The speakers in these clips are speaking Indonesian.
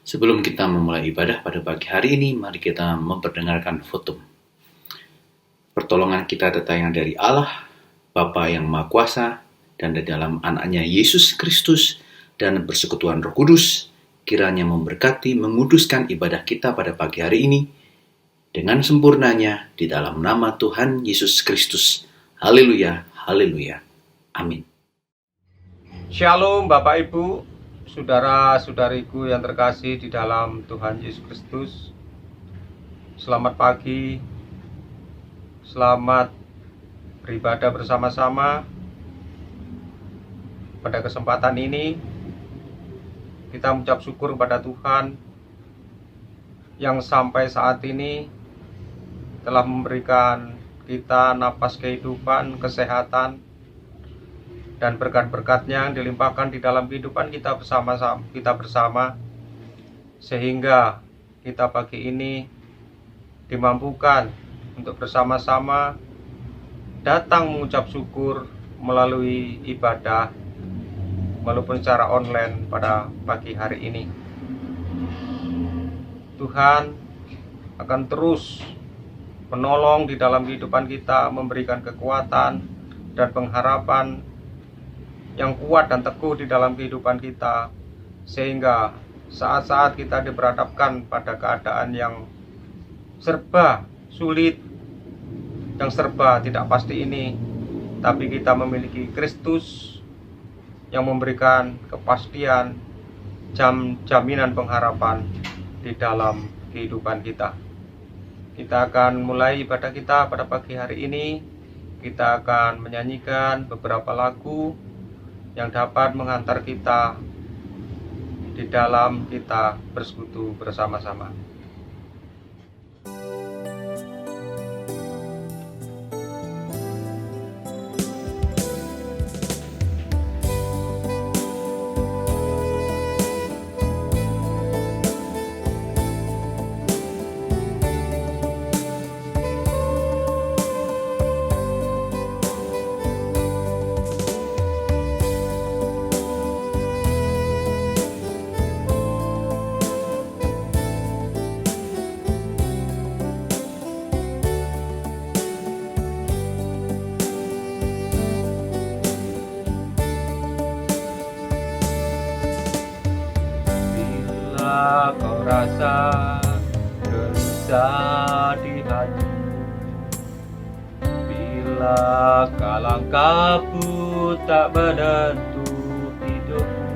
Sebelum kita memulai ibadah pada pagi hari ini, mari kita memperdengarkan khotbah. Pertolongan kita datang dari Allah, Bapa yang Maha Kuasa, dan di dalam anaknya Yesus Kristus, dan persekutuan Roh Kudus, kiranya memberkati, menguduskan ibadah kita pada pagi hari ini, dengan sempurnanya di dalam nama Tuhan Yesus Kristus. Haleluya, haleluya. Amin. Shalom Bapak Ibu, saudara-saudariku yang terkasih di dalam Tuhan Yesus Kristus. Selamat pagi, selamat beribadah bersama-sama. Pada kesempatan ini kita mengucap syukur kepada Tuhan yang sampai saat ini telah memberikan kita napas kehidupan, kesehatan, dan berkat-berkat-Nya yang dilimpahkan di dalam kehidupan kita bersama, sehingga kita pagi ini dimampukan untuk bersama-sama datang mengucap syukur melalui ibadah walaupun secara online pada pagi hari ini. Tuhan akan terus menolong di dalam kehidupan kita, memberikan kekuatan dan pengharapan yang kuat dan teguh di dalam kehidupan kita, sehingga saat-saat kita diperhadapkan pada keadaan yang serba sulit, yang serba tidak pasti ini, tapi kita memiliki Kristus yang memberikan kepastian, jaminan pengharapan di dalam kehidupan kita. Kita akan mulai ibadah kita pada pagi hari ini. Kita akan menyanyikan beberapa lagu yang dapat menghantar kita di dalam kita bersekutu bersama-sama. Kau rasa gelisah di hati, bila kalang kabut tak menentu hidupmu,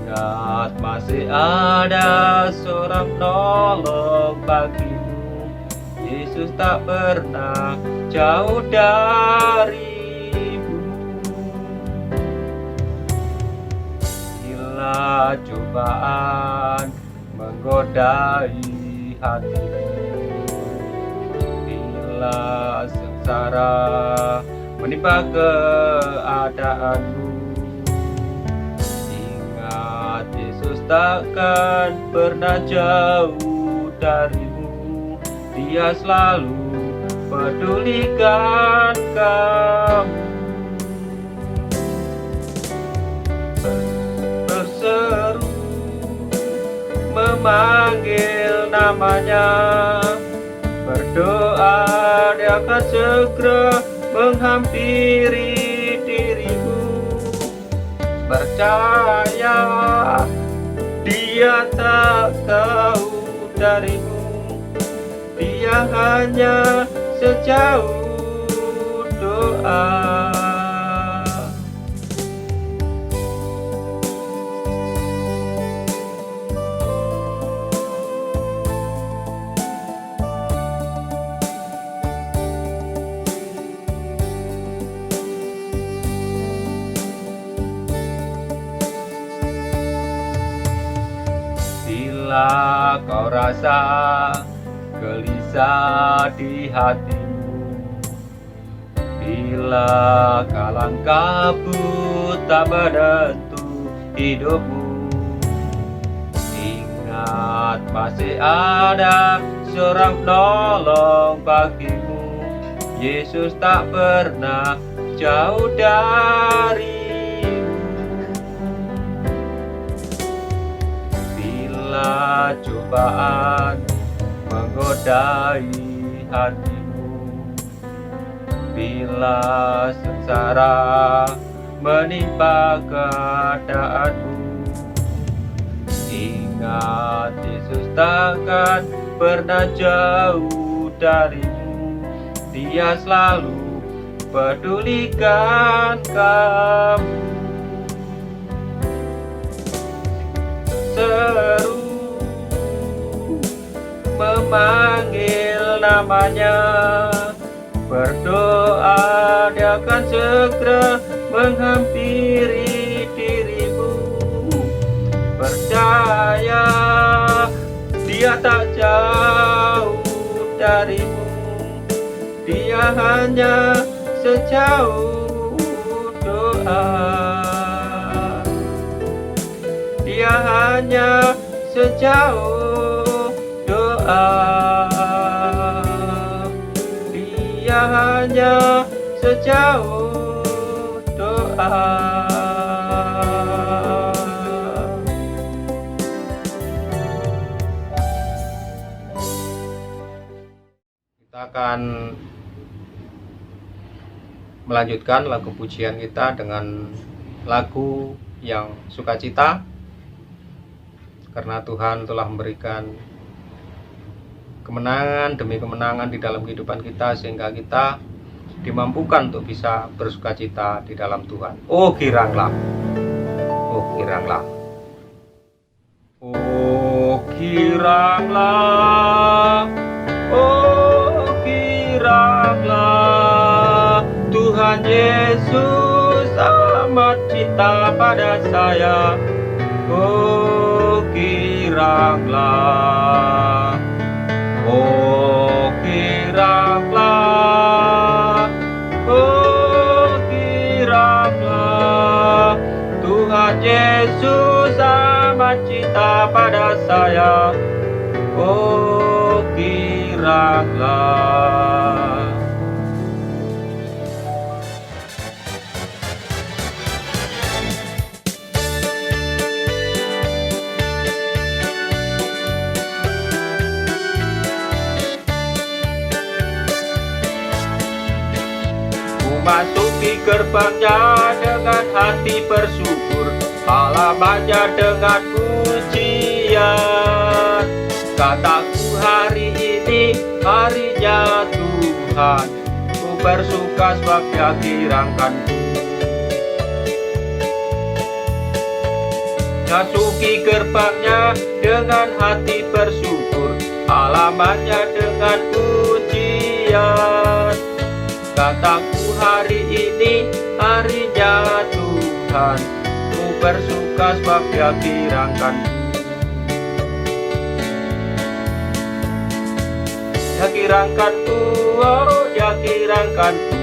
ingat masih ada seorang penolong bagimu. Yesus tak pernah jauh darimu. Cobaan menggodai hatimu, bila sengsara menimpa keadaanmu, ingat Yesus takkan pernah jauh darimu. Dia selalu pedulikan kamu. Berseru memanggil namanya, berdoa Dia akan segera menghampiri dirimu. Percaya Dia tak jauh darimu, Dia hanya sejauh doa. Bila kau rasa gelisah di hatimu, bila kalang kabut tak menentu hidupmu, ingat masih ada seorang penolong bagimu. Yesus tak pernah jauh darimu. bila cobaan menggodai hatimu, bila sengsara menimpa keadaanmu, ingat Yesus takkan pernah jauh darimu. Dia selalu pedulikan kamu. Seru memanggil namanya, berdoa dia akan segera menghampiri dirimu. Percaya dia tak jauh darimu, dia hanya sejauh doa. Dia hanya sejauh doa. Dia hanya sejauh doa. Kita akan melanjutkan lagu pujian kita dengan lagu yang sukacita, karena Tuhan telah memberikan kemenangan demi kemenangan di dalam kehidupan kita, sehingga kita dimampukan untuk bisa bersukacita di dalam Tuhan. Oh giranglah, oh giranglah, oh giranglah, oh giranglah, Tuhan Yesus amat cinta pada saya. Oh giranglah, oh giranglah, oh giranglah, Tuhan Yesus amat cinta pada saya. Oh giranglah. Masuki gerbangnya dengan hati bersyukur, halamannya dengan pujian. Kataku hari ini harinya Tuhan, ku bersuka sebab Dia kirangkanku. Masuki gerbangnya dengan hati bersyukur, halamannya dengan pujian. Kataku hari ini harinya Tuhan, ku bersuka sebab Dia kirangkanku. Dia kirangkanku, oh Dia kirangkanku,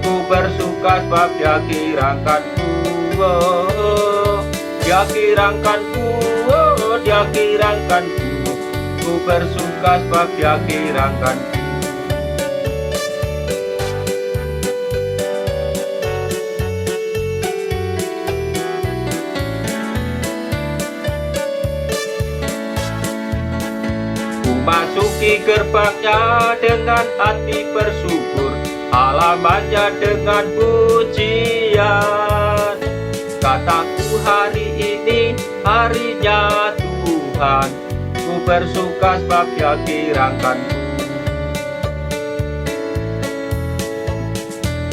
ku bersuka sebab Dia kirangkanku. Oh, Dia kirangkanku, oh Dia kirangkanku, ku bersuka sebab Dia kirangkanku. Masuki gerbangnya dengan hati bersyukur, halamannya dengan pujian. Kataku hari ini harinya Tuhan, ku bersuka sebab Dia kirangkanku.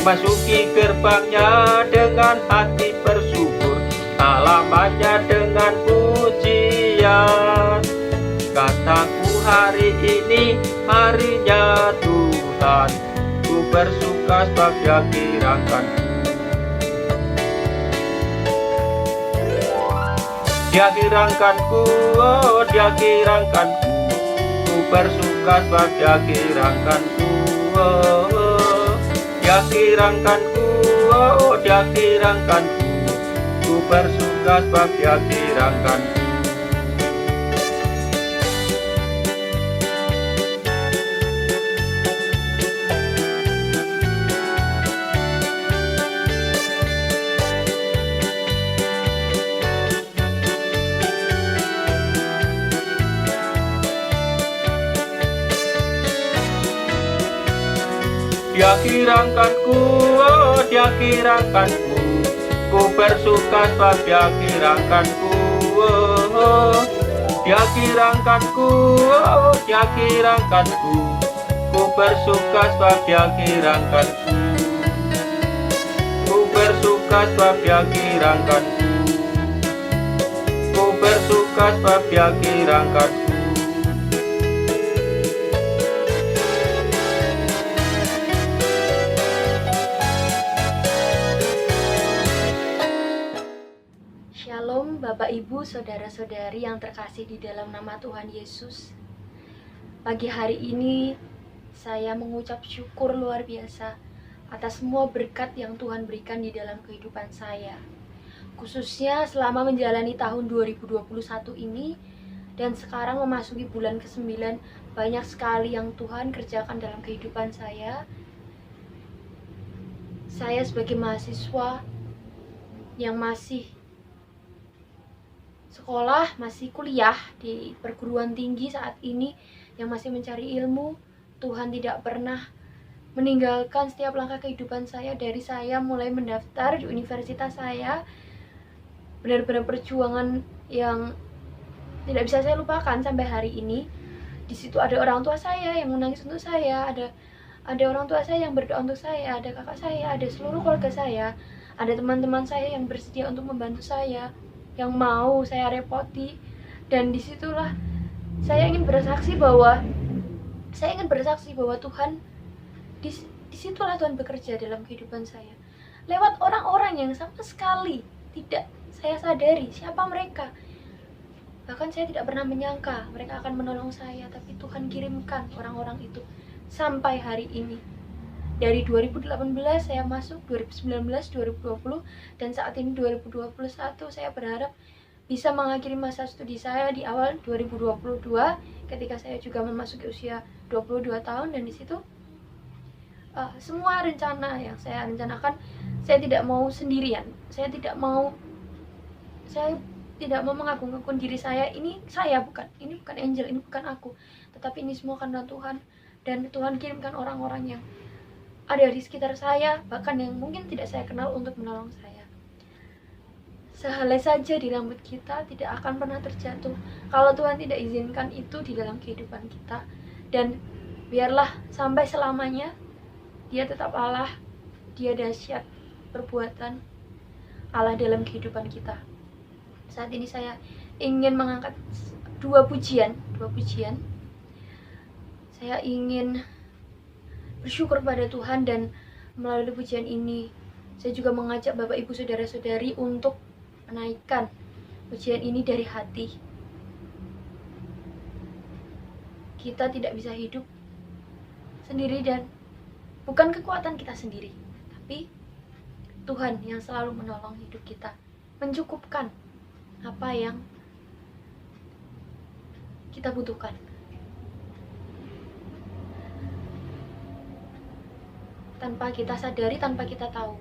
Masuki gerbangnya dengan hati bersyukur, halamannya dengan pujian. Kataku hari ini harinya Tuhan, ku bersuka sebab Dia kirangkanku. Dia kirangkanku, oh Dia kirangkanku, ku bersuka sebab Dia kirangkanku. Oh, Dia kirangkanku, oh Dia kirangkanku, ku bersuka sebab Dia kirangkanku. Dia kirangkanku, oh dia kirangkanku, ku bersuka sebab dia kirangkanku, oh dia kirangkanku, oh dia kirangkanku, ku bersuka sebab dia kirangkanku, ku bersuka sebab dia kirangkanku, ku bersuka sebab dia kirangkanku. Shalom Bapak Ibu Saudara-saudari yang terkasih di dalam nama Tuhan Yesus. Pagi hari ini saya mengucap syukur luar biasa atas semua berkat yang Tuhan berikan di dalam kehidupan saya. Khususnya selama menjalani tahun 2021 ini dan sekarang memasuki bulan ke-9, banyak sekali yang Tuhan kerjakan dalam kehidupan saya. Saya sebagai mahasiswa yang masih sekolah, masih kuliah di perguruan tinggi saat ini, yang masih mencari ilmu, Tuhan tidak pernah meninggalkan setiap langkah kehidupan saya. Dari saya mulai mendaftar di universitas saya, benar-benar perjuangan yang tidak bisa saya lupakan sampai hari ini. Di situ ada orang tua saya yang menangis untuk saya, ada orang tua saya yang berdoa untuk saya, ada kakak saya, ada seluruh keluarga saya, ada teman-teman saya yang bersedia untuk membantu saya, yang mau saya repoti. Dan disitulah saya ingin bersaksi bahwa Tuhan, disitulah Tuhan bekerja dalam kehidupan saya lewat orang-orang yang sama sekali tidak saya sadari siapa mereka. Bahkan saya tidak pernah menyangka mereka akan menolong saya, tapi Tuhan kirimkan orang-orang itu sampai hari ini. Dari 2018 saya masuk, 2019, 2020, dan saat ini 2021 saya berharap bisa mengakhiri masa studi saya di awal 2022 ketika saya juga memasuki usia 22 tahun. Dan di situ semua rencana yang saya rencanakan, saya tidak mau sendirian. Saya tidak mau mengagung-agung diri saya. Ini bukan angel, ini bukan aku, tetapi ini semua karena Tuhan. Dan Tuhan kirimkan orang-orang yang ada di sekitar saya, bahkan yang mungkin tidak saya kenal, untuk menolong saya. Sehelai saja di rambut kita tidak akan pernah terjatuh kalau Tuhan tidak izinkan itu di dalam kehidupan kita. Dan biarlah sampai selamanya Dia tetap Allah, Dia dahsyat perbuatan Allah dalam kehidupan kita. Saat ini saya ingin mengangkat dua pujian. Saya ingin bersyukur pada Tuhan, dan melalui pujian ini saya juga mengajak Bapak Ibu Saudara-saudari untuk menaikkan pujian ini dari hati. Kita tidak bisa hidup sendiri, dan bukan kekuatan kita sendiri, tapi Tuhan yang selalu menolong hidup kita, mencukupkan apa yang kita butuhkan. Tanpa kita sadari, tanpa kita tahu,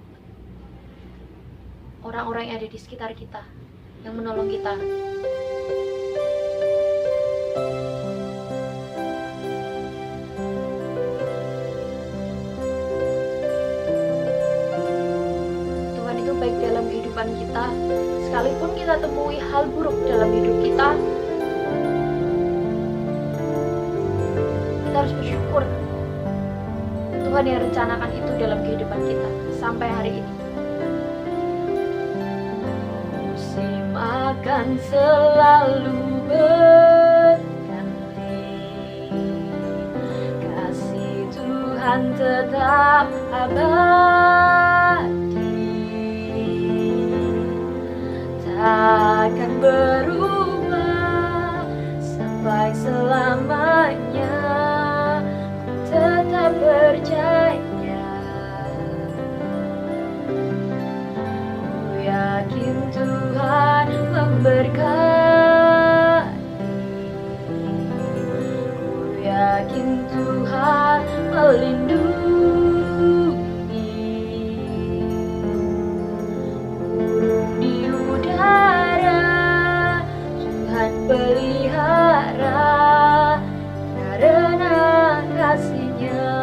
orang-orang yang ada di sekitar kita yang menolong kita. Tuhan itu baik dalam kehidupan kita. Sekalipun kita temui hal buruk dalam hidup kita, kita harus bersyukur Tuhan yang rencanakan itu dalam kehidupan kita sampai hari ini. Musim akan selalu berganti, kasih Tuhan tetap abadi, takkan berubah sampai selamanya. Tetap percaya, ku yakin Tuhan memberkati, ku yakin Tuhan melindungi, burung di udara Tuhan pelihara karena kasih-Nya.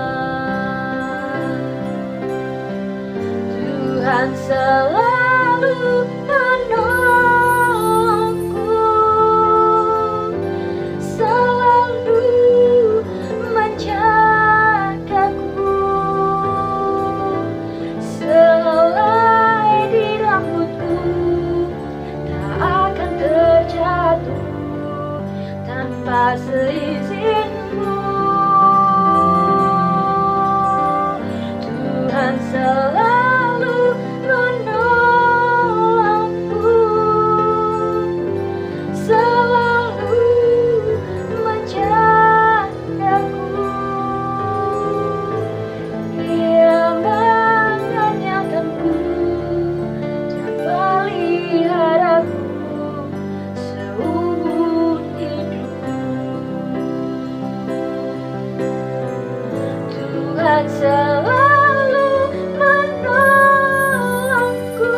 Tuhan selalu menolongku,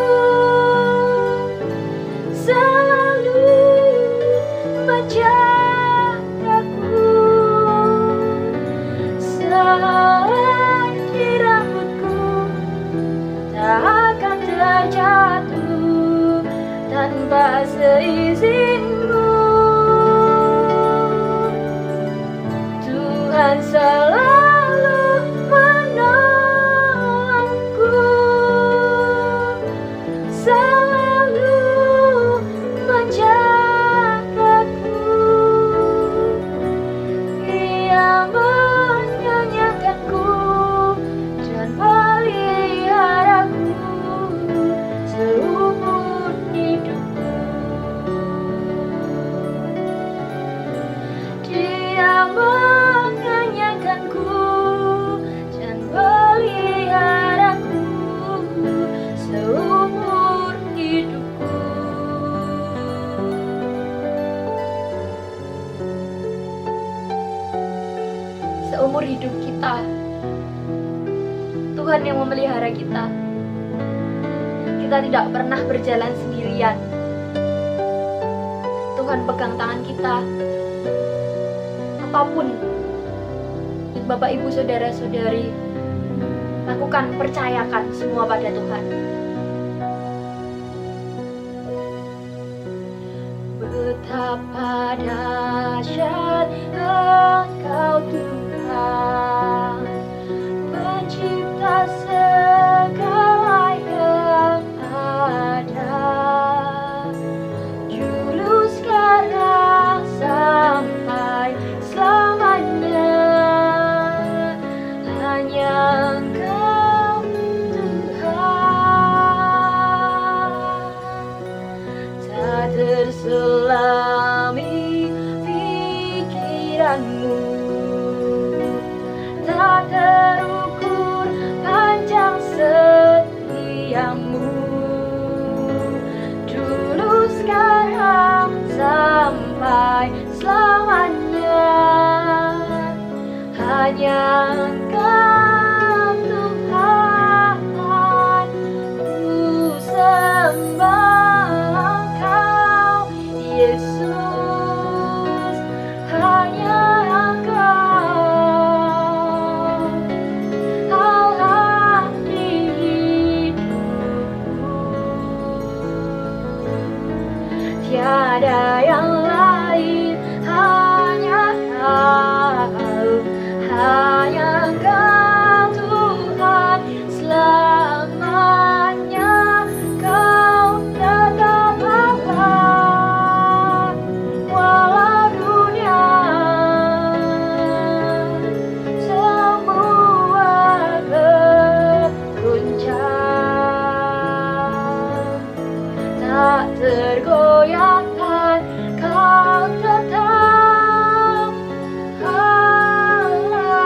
selalu menjagaku. Selai rambutku tak akan terjatuh tanpa seizinku. Tuhan selalu menolongku, selalu menjagaku. Ia menyanyikanku dan peliharaku seumur hidupku. Dia menyanyikanku dan peliharaku seumur hidupku. Seumur hidup kita, Tuhan yang memelihara kita. Kita tidak pernah berjalan sendirian. Tuhan pegang tangan kita. Apapun, Bapak, Ibu, Saudara-saudari, lakukan, percayakan semua pada Tuhan. Betapa dahsyat Engkau Tuhan, pencipta segala yang ada, dulu sekarang sampai selamanya. Hanya Engkau Tuhan, tak terselami pikiranmu, tak terukur panjang setiamu, dulu sekarang sampai selamanya. Hanya Engkau Tuhan, ku sembah Engkau Yesus. Hanya Engkau Allah di hidupku, tiada yang lain, hanya Kau, hanya Engkau Tuhan selamanya. Kau tetap Allah, walau dunia semua berguncang, tak tergoyahkan. Kau tetap Allah.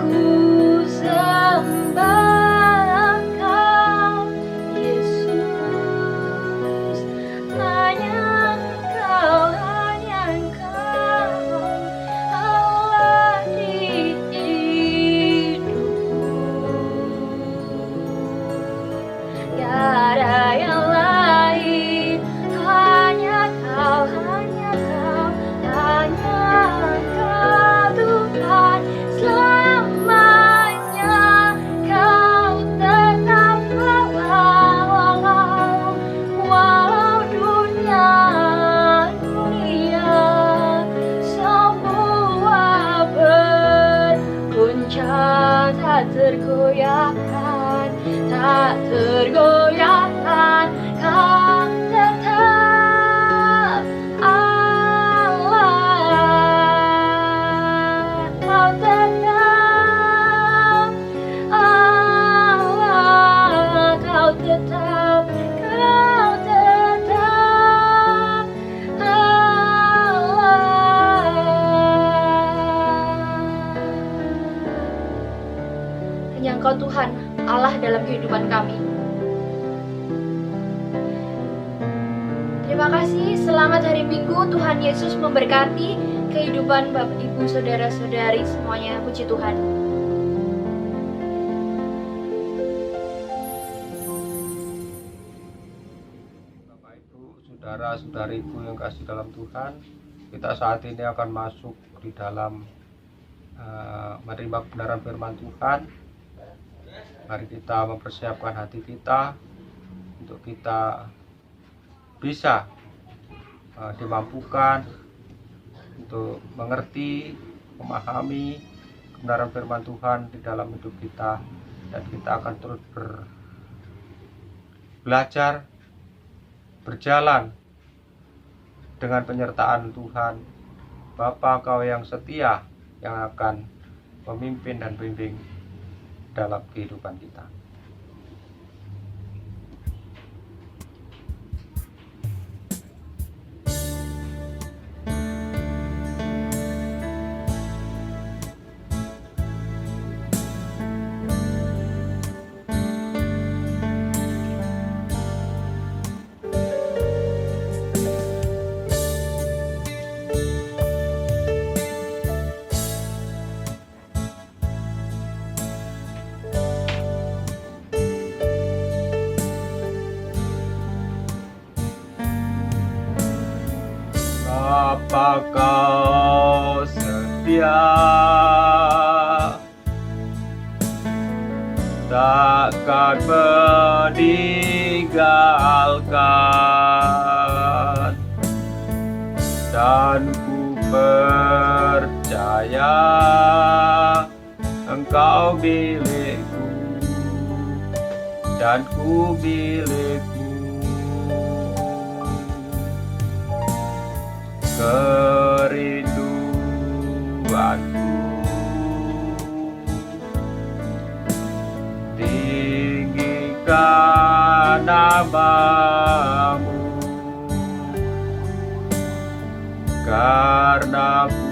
Ku sembah Engkau Yesus. Hanya Engkau Allah di hidupku, tiada yang lain, hanya Kau, hanya Kau, hanya Engkau Tuhan selamanya. Kau tetap Allah, walau dunia semua berguncang, tak tergoyahkan, tak tergoyahkan. Kau tetap Allah, Kau tetap Allah, Kau tetap hanya Engkau Tuhan Allah dalam kehidupan kami. Terima kasih, selamat hari Minggu. Tuhan Yesus memberkati. kehidupan Bapak Ibu saudara-saudari semuanya. Puji Tuhan. Bapak Ibu, saudara-saudariku yang kasih dalam Tuhan, kita saat ini akan masuk di dalam menerima kebenaran firman Tuhan. Mari kita mempersiapkan hati kita untuk kita bisa dimampukan untuk mengerti, memahami kebenaran firman Tuhan di dalam hidup kita, dan kita akan terus belajar, berjalan dengan penyertaan Tuhan Bapa Kau yang setia, yang akan memimpin dan bimbing dalam kehidupan kita. Bapa Kau setia, takkan meninggalkan, dan ku percaya Engkau milikku, dan ku milikmu. Kerinduanku tinggikan namamu, karena ku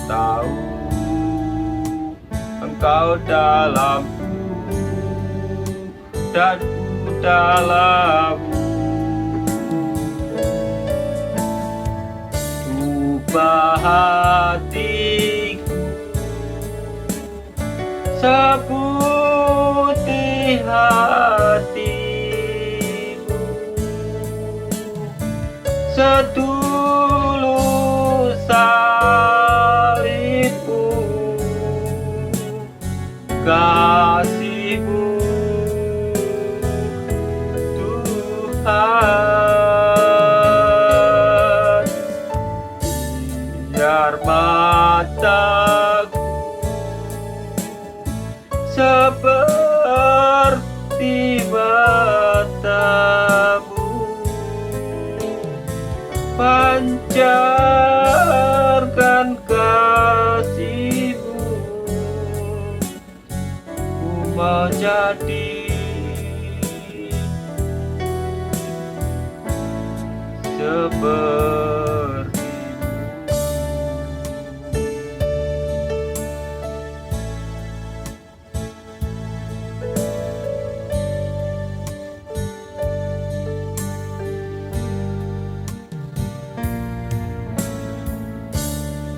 tahu Engkau dalamku dan ku dalammu. Ubah hatiku seputih hatimu, setulus salibmu, kasihmu Tuhan. Biar mataku seperti matamu, pancarkan kasihmu. Ku mau jadi seperti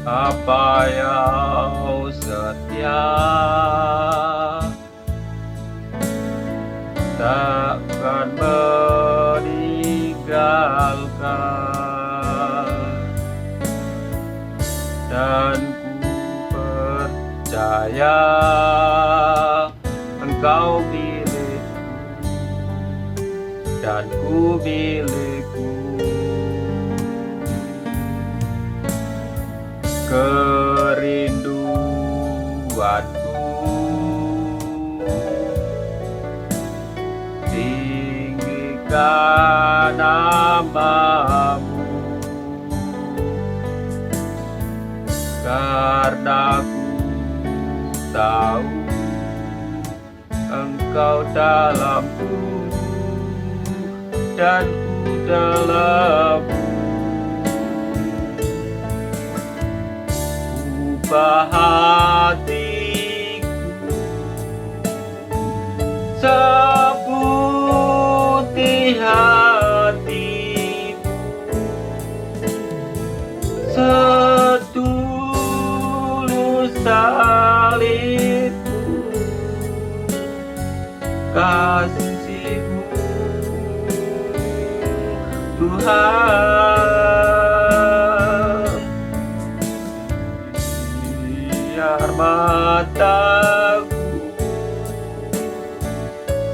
apa yang setia, takkan meninggalkan, dan ku percaya Engkau milikku, dan ku milikku. Kerinduanku tinggikan namamu, karena ku tahu Engkau dalamku dan ku dalammu. Ubah hatiku seputih hatimu, Tuhan, biar mataku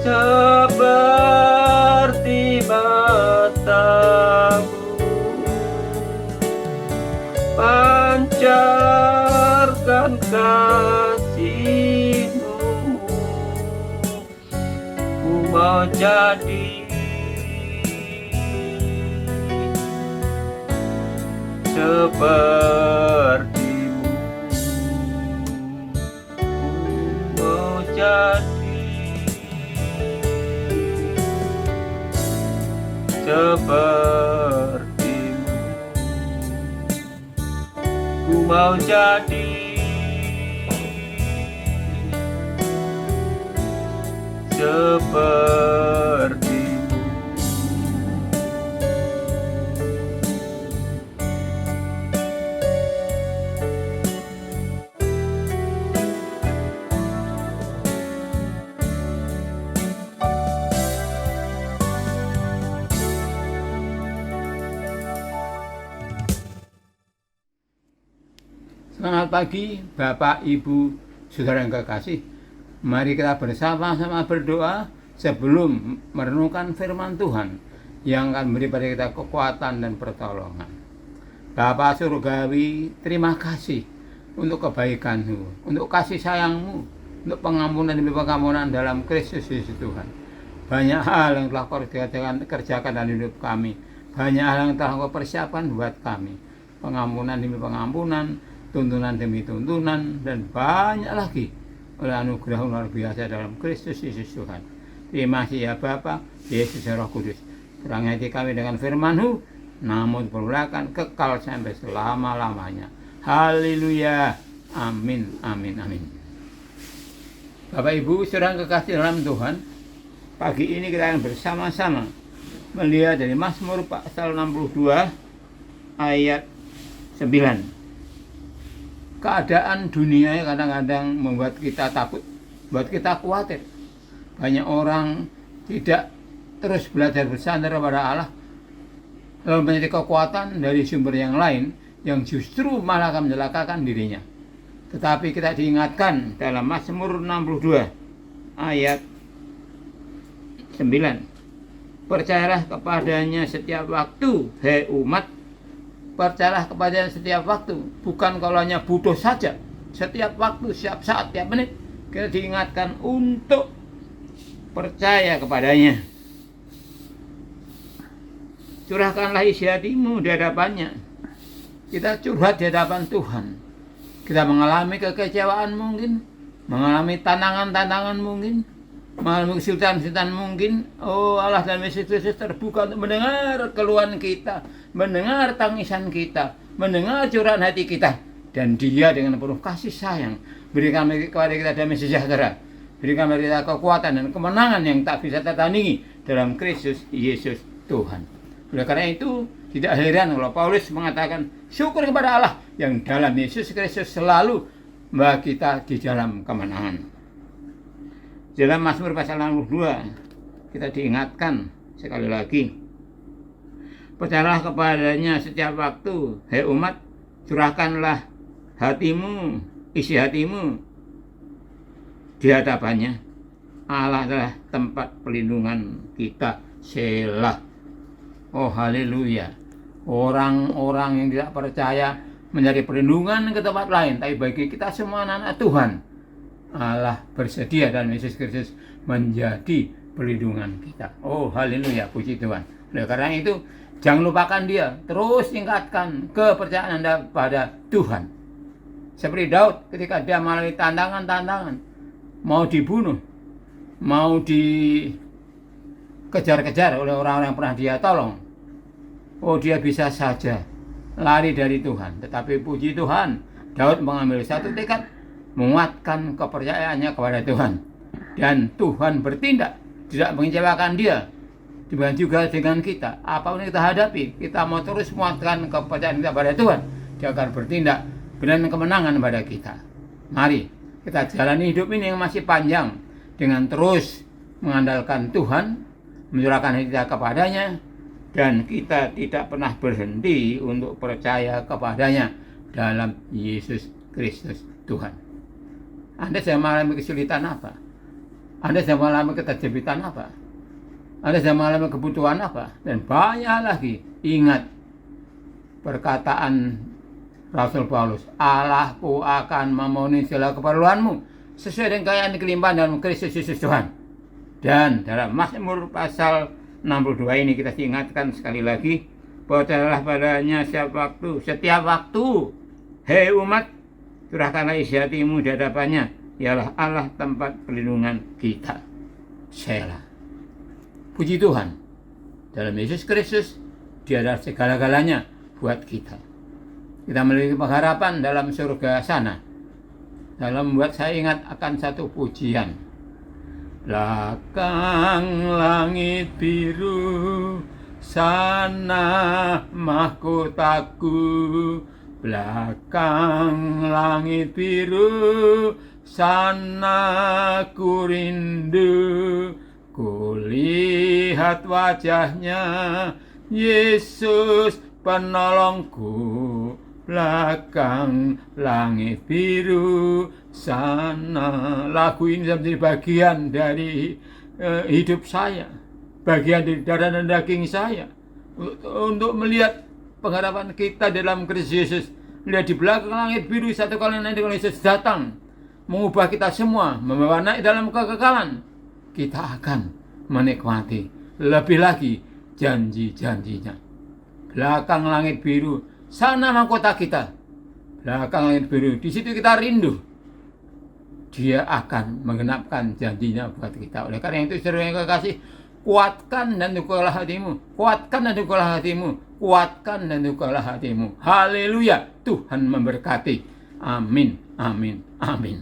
seperti matamu, pancarkan kasih-Mu. Ku mau jadi seperti-Mu. Ku mau jadi seperti-Mu. Ku mau jadi seperti-Mu. Selamat pagi Bapak, Ibu, Saudara yang kekasih. Mari kita bersama-sama berdoa sebelum merenungkan firman Tuhan yang akan memberi pada kita kekuatan dan pertolongan. Bapa Surgawi, terima kasih untuk kebaikan-Mu, untuk kasih sayang-Mu, untuk pengampunan demi pengampunan dalam Kristus Yesus Tuhan. Banyak hal yang telah Kau kerjakan dalam hidup kami. Banyak hal yang telah Kau persiapkan buat kami. Pengampunan demi pengampunan, tuntunan demi tuntunan, dan banyak lagi oleh anugerah luar biasa dalam Kristus Yesus Tuhan. Terima kasih ya Bapa, Yesus Roh Kudus. Terangi hati kami dengan firman-Mu, namun permulakan kekal sampai selama-lamanya. Haleluya. Amin, amin, amin. Bapak Ibu, saudara kekasih dalam Tuhan, pagi ini kita akan bersama-sama melihat dari Mazmur pasal 62 ayat 9. Keadaan dunia kadang-kadang membuat kita takut, membuat kita khawatir. Banyak orang tidak terus belajar bersandar kepada Allah, lalu mencari kekuatan dari sumber yang lain yang justru malah akan mencelakakan dirinya. Tetapi kita diingatkan dalam Mazmur 62 ayat 9. Percayalah kepadanya setiap waktu, hai umat. Percayalah kepadanya setiap waktu, bukan kalau hanya butuh saja. Setiap waktu, setiap saat, setiap menit kita diingatkan untuk percaya kepadanya. Curahkanlah isi hatimu di hadapannya. Kita curhat di hadapan Tuhan. Kita mengalami kekecewaan mungkin, mengalami tantangan-tantangan mungkin, mengalami kesulitan-kesulitan mungkin. Oh, Allah dan Yesus Kristus terbuka untuk mendengar keluhan kita, mendengar tangisan kita, mendengar curahan hati kita. Dan Dia dengan penuh kasih sayang berikan kepada kita damai sejahtera, berikan kepada kita kekuatan dan kemenangan yang tak bisa tertandingi dalam Kristus Yesus Tuhan. Oleh karena itu, tidak heran kalau Paulus mengatakan syukur kepada Allah yang dalam Yesus Kristus selalu membawa kita di dalam kemenangan. Dalam Mazmur pasal 62 kita diingatkan sekali lagi, percayalah kepadanya setiap waktu, hai umat, curahkanlah hatimu, isi hatimu di hadapannya. Allah adalah tempat perlindungan kita. Selah. Oh haleluya. Orang-orang yang tidak percaya mencari perlindungan ke tempat lain, tapi bagi kita semua anak-anak Tuhan, Allah bersedia dan Yesus Kristus menjadi perlindungan kita. Oh haleluya, puji Tuhan. Oleh karena itu, jangan lupakan Dia, terus tingkatkan kepercayaan Anda pada Tuhan. Seperti Daud ketika dia melalui tantangan-tantangan, mau dibunuh, mau dikejar-kejar oleh orang-orang yang pernah dia tolong. Oh, dia bisa saja lari dari Tuhan. Tetapi puji Tuhan, Daud mengambil satu tekad, menguatkan kepercayaannya kepada Tuhan. Dan Tuhan bertindak, tidak mengecewakan dia. Demikian juga dengan kita. Apapun yang kita hadapi, kita mau terus menguatkan kepercayaan kita pada Tuhan. Dia akan bertindak, berikan kemenangan pada kita. Mari kita jalani hidup ini yang masih panjang dengan terus mengandalkan Tuhan, menyerahkan hati kita kepadanya, dan kita tidak pernah berhenti untuk percaya kepadanya dalam Yesus Kristus Tuhan. Anda sedang mengalami kesulitan apa? Anda sedang mengalami keterjepitan apa? Anda sedang mengalami kebutuhan apa? Dan banyak lagi. Ingat perkataan Rasul Paulus, Allahku akan memenuhi segala keperluanmu sesuai dengan kekayaan kelimpahan dalam Kristus Yesus Tuhan. Dan dalam Mazmur pasal 62 ini kita diingatkan sekali lagi, percayalah padanya setiap waktu, hei umat, curahkanlah isi hatimu di hadapannya, ialah Allah tempat perlindungan kita. Selah. Puji Tuhan, dalam Yesus Kristus Dia adalah segala-galanya buat kita. Kita memiliki pengharapan dalam surga sana. Dalam membuat saya ingat akan satu pujian. Belakang langit biru, sana mahkotaku. Belakang langit biru, sana ku rindu. Kulihat wajahnya, Yesus penolongku. Belakang langit biru sana. Lagu ini menjadi bagian dari hidup saya, bagian dari darah dan daging saya, untuk melihat pengharapan kita dalam Kristus Yesus. Melihat di belakang langit biru, satu kali nanti kalau Yesus datang mengubah kita semua, membawa naik dalam kekekalan, kita akan menikmati lebih lagi janji-janjinya. Belakang langit biru, sana mahkota kita. Belakang langit biru, di situ kita rindu. Dia akan menggenapkan janjinya buat kita. Oleh karena itu, saudara yang kekasih, kuatkan dan teguhlah hatimu. Kuatkan dan teguhlah hatimu. Kuatkan dan teguhlah hatimu. Haleluya. Tuhan memberkati. Amin. Amin. Amin.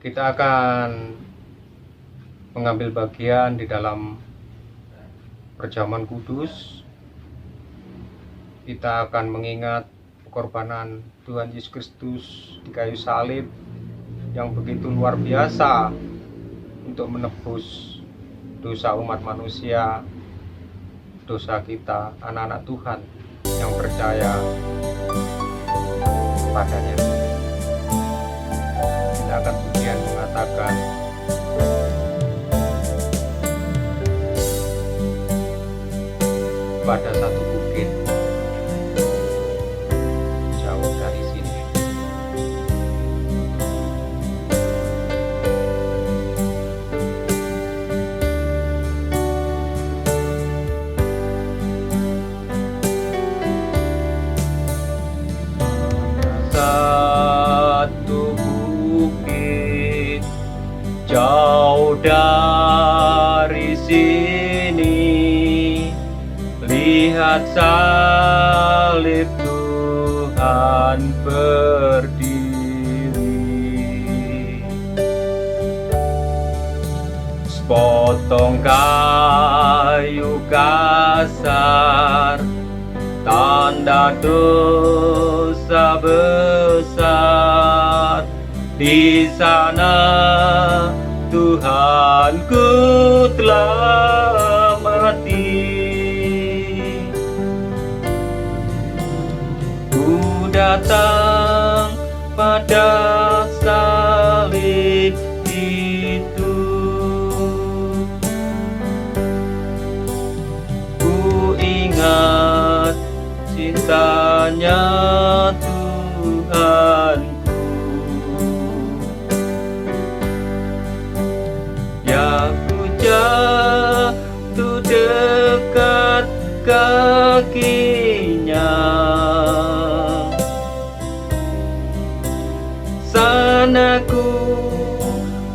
Kita akan mengambil bagian di dalam perjamuan kudus. Kita akan mengingat pengorbanan Tuhan Yesus Kristus di kayu salib yang begitu luar biasa untuk menebus dosa umat manusia, dosa kita, anak-anak Tuhan yang percaya padanya. Kita akan pujian mengatakan, pada satu bukit jauh dari sini Jauh dari sini, lihat salib Tuhan berdiri. Sepotong kayu kasar, tanda dosa besar. Di sana Tuhanku telah mati. Ku datang pada salib itu, ku ingat cintanya Tuhanku. Ya, ku jatuh dekat kakinya. Sana ku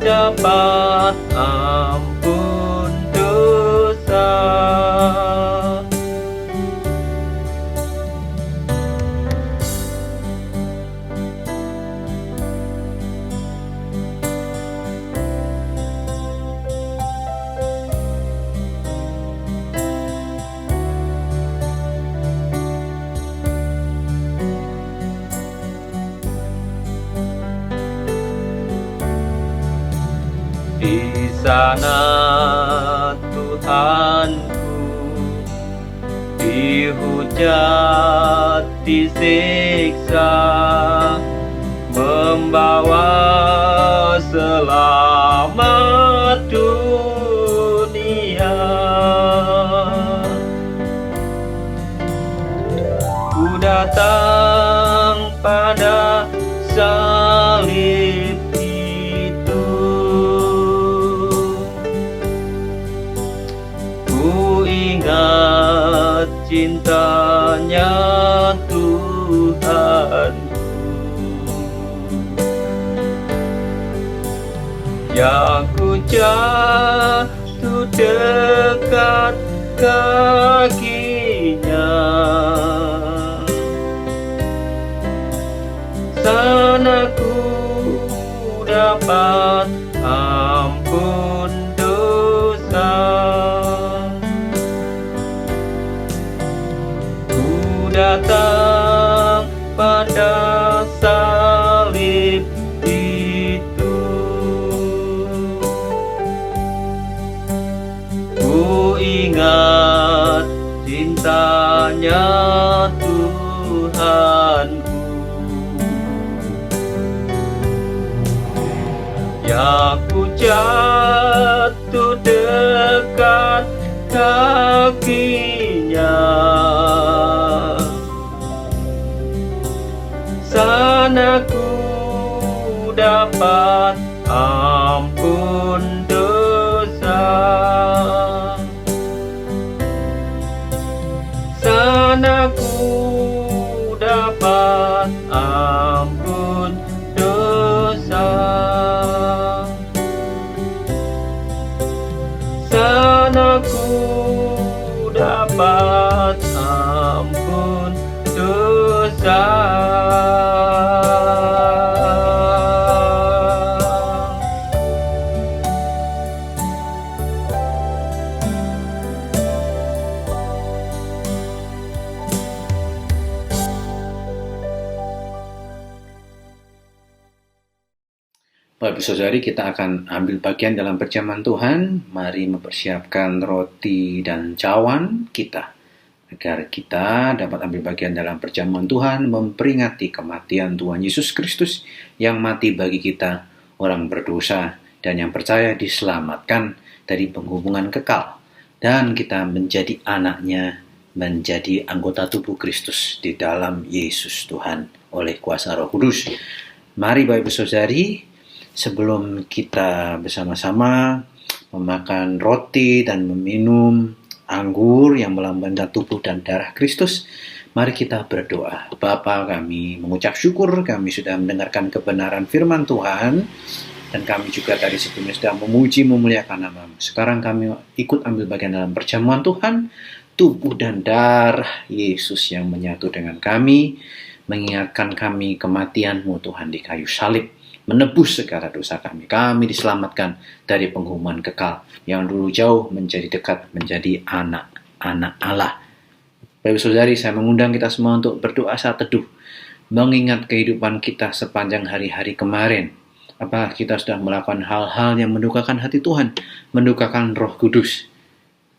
dapat ampun dosa. Di sana Tuhanku dihujat, disiksa, membawa selamat dunia. Ku datang pada salib itu, ku ingat cintanya Tuhanku. Ya, ku jatuh dekat kakinya. Sana ku dapat ampun dosa. Ku datang pada salib itu, ku ingat cintanya Tuhanku. Ya, ku jatuh dekat kakinya. Sana ku dapat ampun dosa. Sana ku dapat ampun dosa. Sana ku dapat ampun dosa. Bapak Saudari, kita akan ambil bagian dalam perjamuan Tuhan. Mari mempersiapkan roti dan cawan kita, agar kita dapat ambil bagian dalam perjamuan Tuhan, memperingati kematian Tuhan Yesus Kristus yang mati bagi kita, orang berdosa, dan yang percaya diselamatkan dari penghubungan kekal. Dan kita menjadi anaknya, menjadi anggota tubuh Kristus di dalam Yesus Tuhan oleh kuasa Roh Kudus. Mari Bapak Saudari, sebelum kita bersama-sama memakan roti dan meminum anggur yang melambangkan tubuh dan darah Kristus, mari kita berdoa. Bapa, kami mengucap syukur kami sudah mendengarkan kebenaran firman Tuhan Dan kami juga tadi sebelumnya sudah memuji memuliakan nama-Mu. Sekarang kami ikut ambil bagian dalam perjamuan Tuhan, tubuh dan darah Yesus yang menyatu dengan kami, mengingatkan kami kematian-Mu Tuhan di kayu salib, menebus segala dosa kami. Kami diselamatkan dari penghukuman kekal yang dulu jauh menjadi dekat, menjadi anak-anak Allah. Bapak Saudari, saya mengundang kita semua untuk berdoa saat teduh, mengingat kehidupan kita sepanjang hari-hari kemarin. Apakah kita sudah melakukan hal-hal yang mendukakan hati Tuhan, mendukakan Roh Kudus?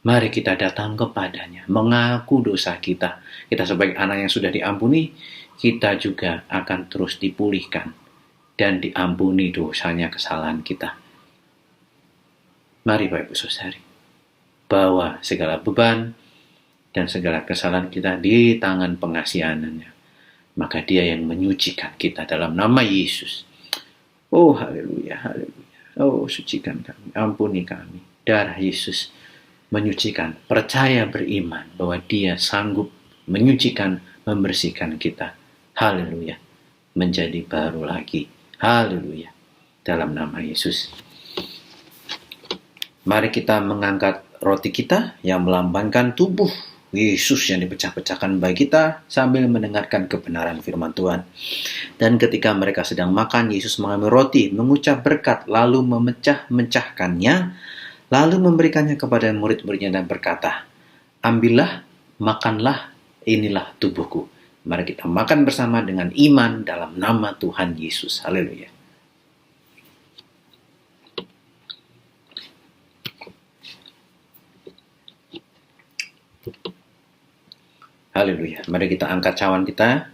Mari kita datang kepadanya, mengaku dosa kita. Kita sebagai anak yang sudah diampuni, kita juga akan terus dipulihkan dan diampuni dosanya, kesalahan kita. Mari Bapak Ibu Saudari, bawa segala beban dan segala kesalahan kita di tangan pengasihannya. Maka Dia yang menyucikan kita dalam nama Yesus. Oh haleluya, haleluya. Oh sucikan kami, ampuni kami. Darah Yesus menyucikan. Percaya beriman bahwa Dia sanggup menyucikan, membersihkan kita. Haleluya. Menjadi baru lagi. Haleluya. Dalam nama Yesus. Mari kita mengangkat roti kita yang melambangkan tubuh Yesus yang dipecah-pecahkan bagi kita sambil mendengarkan kebenaran firman Tuhan. Dan ketika mereka sedang makan, Yesus mengambil roti, mengucap berkat, lalu memecah-mecahkannya, lalu memberikannya kepada murid-muridnya dan berkata, "Ambillah, makanlah, inilah tubuhku." Mari kita makan bersama dengan iman dalam nama Tuhan Yesus. Haleluya. Haleluya. Mari kita angkat cawan kita.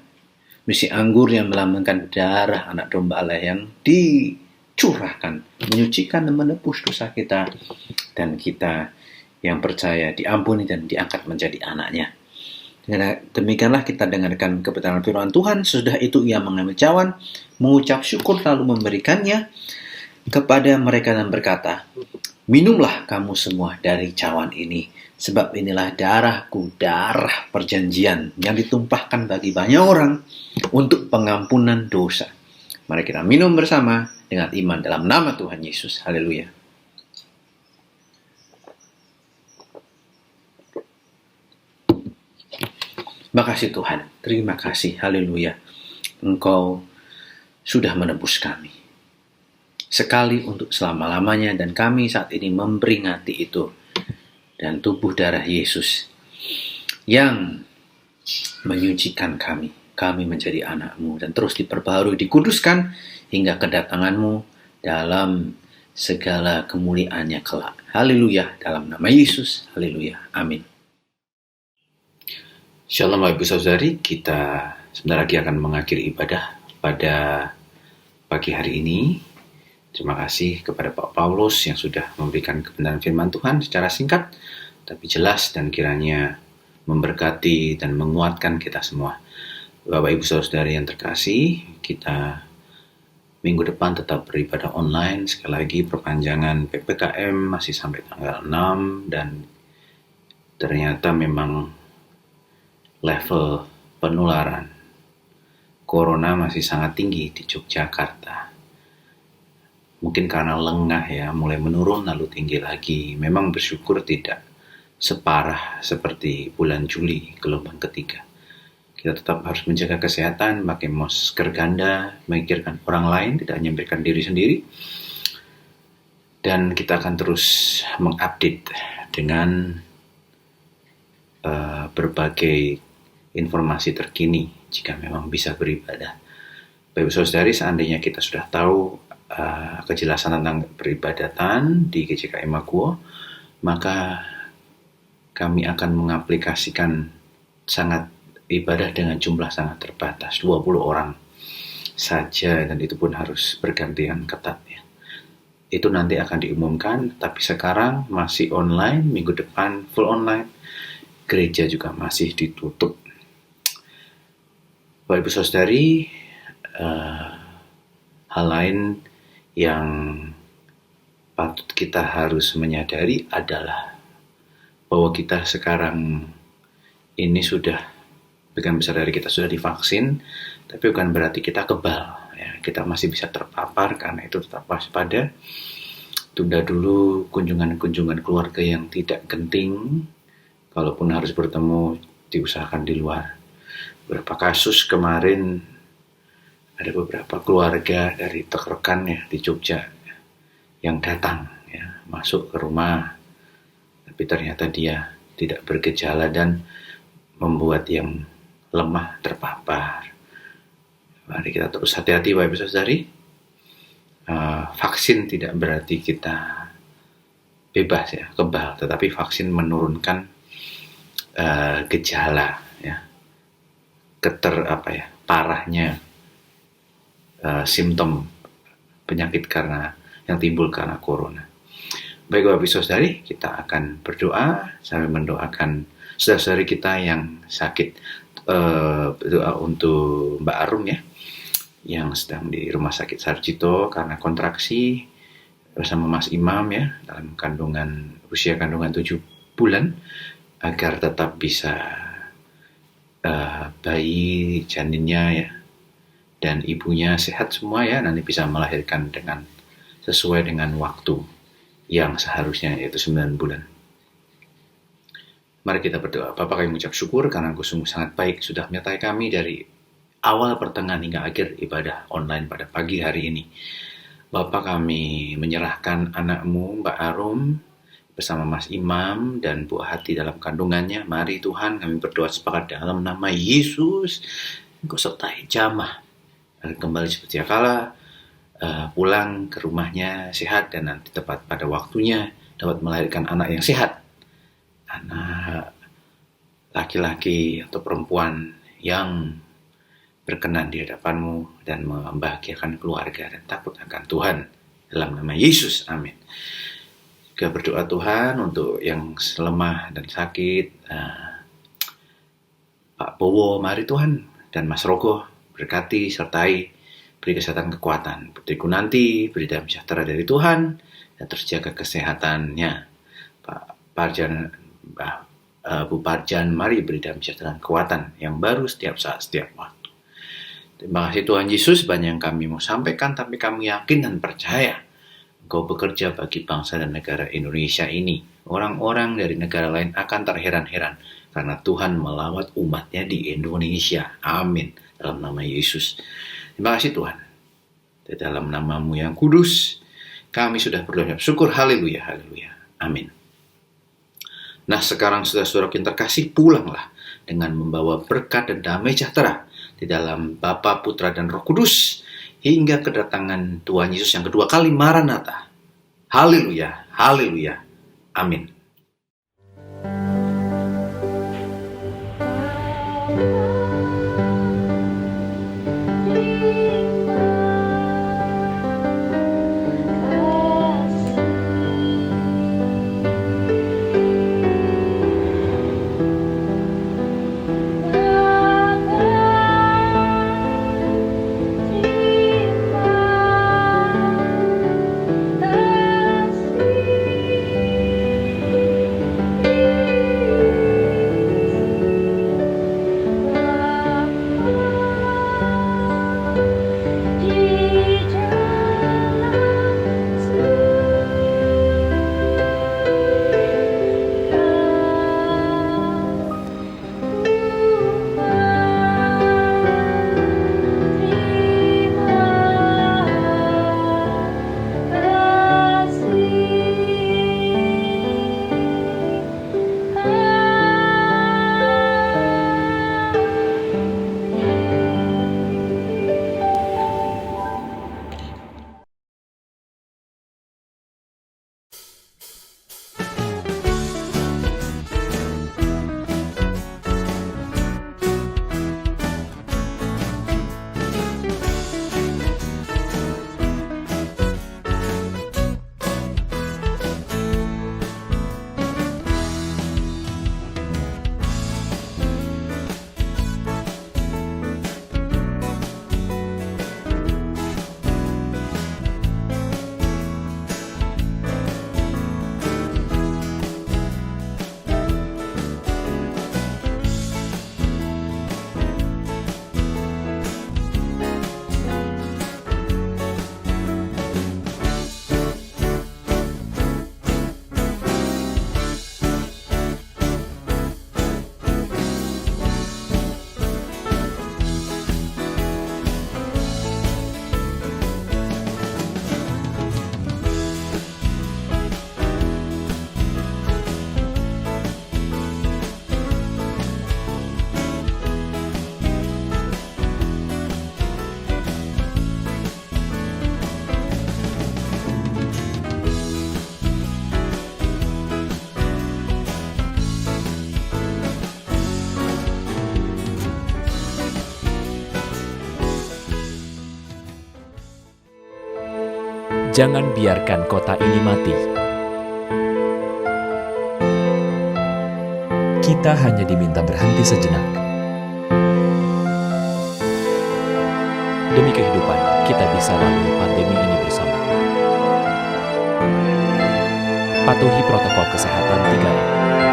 Misi anggur yang melambangkan darah anak domba Allah yang dicurahkan, menyucikan dan menebus dosa kita. Dan kita yang percaya diampuni dan diangkat menjadi anaknya. Demikianlah kita dengarkan kebenaran firman Tuhan. Sesudah itu ia mengambil cawan, mengucap syukur lalu memberikannya kepada mereka dan berkata, "Minumlah kamu semua dari cawan ini. Sebab inilah darahku, darah perjanjian yang ditumpahkan bagi banyak orang untuk pengampunan dosa." Mari kita minum bersama dengan iman dalam nama Tuhan Yesus. Haleluya. Makasih Tuhan, terima kasih. Haleluya. Engkau sudah menebus kami. Sekali untuk selama-lamanya, dan kami saat ini memperingati itu. Dan tubuh darah Yesus yang menyucikan kami menjadi anak-Mu dan terus diperbarui, dikuduskan hingga kedatangan-Mu dalam segala kemuliaannya kelak. Haleluya, dalam nama Yesus. Haleluya, amin. Shalom Bapak Ibu Saudari, kita sebentar lagi akan mengakhiri ibadah pada pagi hari ini. Terima kasih kepada Pak Paulus yang sudah memberikan kebenaran firman Tuhan secara singkat, tapi jelas dan kiranya memberkati dan menguatkan kita semua. Bapak Ibu Saudari yang terkasih, kita minggu depan tetap beribadah online. Sekali lagi perpanjangan PPKM masih sampai tanggal 6 dan ternyata memang level penularan Corona masih sangat tinggi di Yogyakarta. Mungkin karena lengah ya, mulai menurun lalu tinggi lagi. Memang bersyukur tidak separah seperti bulan Juli gelombang ketiga. Kita tetap harus menjaga kesehatan, pakai masker ganda, memikirkan orang lain, tidak hanya memikirkan diri sendiri. Dan kita akan terus mengupdate dengan berbagai informasi terkini jika memang bisa beribadah. Bapak Saudari, seandainya kita sudah tahu kejelasan tentang peribadatan di GCKI Maguwo, maka kami akan mengaplikasikan sangat ibadah dengan jumlah sangat terbatas, 20 orang saja, dan itu pun harus bergantian ketat ya. Itu nanti akan diumumkan, tapi sekarang masih online, minggu depan full online, gereja juga masih ditutup. Bapak Ibu Saudari, hal lain yang patut kita harus menyadari adalah bahwa kita sekarang ini sudah, sebagian besar dari kita sudah divaksin, tapi bukan berarti kita kebal. ya, kita masih bisa terpapar. Karena itu tetap waspada. Tunda dulu kunjungan-kunjungan keluarga yang tidak genting. Kalaupun harus bertemu, diusahakan di luar. Beberapa kasus kemarin, ada beberapa keluarga dari rekan ya di Jogja yang datang ya, masuk ke rumah, tapi ternyata dia tidak bergejala dan membuat yang lemah terpapar. Mari kita terus hati-hati Bapak Ibu Saudari. Vaksin tidak berarti kita bebas ya, kebal, tetapi vaksin menurunkan gejala ya, parahnya simptom penyakit yang timbul karena corona. Baik Bapak Ibu Saudari, kita akan berdoa sambil mendoakan saudara-saudari kita yang sakit. Doa untuk Mbak Arum ya, yang sedang di Rumah Sakit Sarjito karena kontraksi, bersama Mas Imam ya, dalam usia kandungan 7 bulan, agar tetap bisa bayi janinnya ya dan ibunya sehat semua ya, nanti bisa melahirkan sesuai dengan waktu yang seharusnya, yaitu 9 bulan. Mari kita berdoa. Bapa, kami mengucap syukur karena Engkau sungguh sangat baik, sudah menyertai kami dari awal, pertengahan hingga akhir ibadah online pada pagi hari ini. Bapa, kami menyerahkan anakmu Mbak Arum bersama Mas Imam dan Bu Hati dalam kandungannya. Mari Tuhan, kami berdoa sepakat dalam nama Yesus, Engkau sertai jamah dan kembali seperti kala, pulang ke rumahnya sehat dan nanti tepat pada waktunya dapat melahirkan anak yang sehat, anak laki-laki atau perempuan yang berkenan di hadapan-Mu dan membahagiakan keluarga dan takut akan Tuhan, dalam nama Yesus, amin. Juga berdoa Tuhan untuk yang lemah dan sakit, Pak Bowo, mari Tuhan, dan Mas Rogo, berkati, sertai, beri kesehatan, kekuatan. Putriku nanti, beri damai sejahtera dari Tuhan, dan terjaga kesehatannya. Pak Parjan, Bu Parjan, mari beri damai sejahtera dan kekuatan yang baru setiap saat, setiap waktu. Terima kasih Tuhan Yesus, banyak yang kami mau sampaikan, tapi kami yakin dan percaya Engkau bekerja bagi bangsa dan negara Indonesia ini. Orang-orang dari negara lain akan terheran-heran karena Tuhan melawat umatnya di Indonesia. Amin. Dalam nama Yesus. Terima kasih Tuhan. Di dalam nama-Mu yang kudus, kami sudah berdoa syukur. Haleluya, haleluya. Amin. Nah, sekarang saudara-saudara yang terkasih, pulanglah dengan membawa berkat dan damai sejahtera di dalam Bapa, Putra, dan Roh Kudus hingga kedatangan Tuhan Yesus yang kedua kali, Maranatha. Haleluya, haleluya. Amin. Jangan biarkan kota ini mati. Kita hanya diminta berhenti sejenak. Demi kehidupan, kita bisa lalui pandemi ini bersama. Patuhi protokol kesehatan 3M.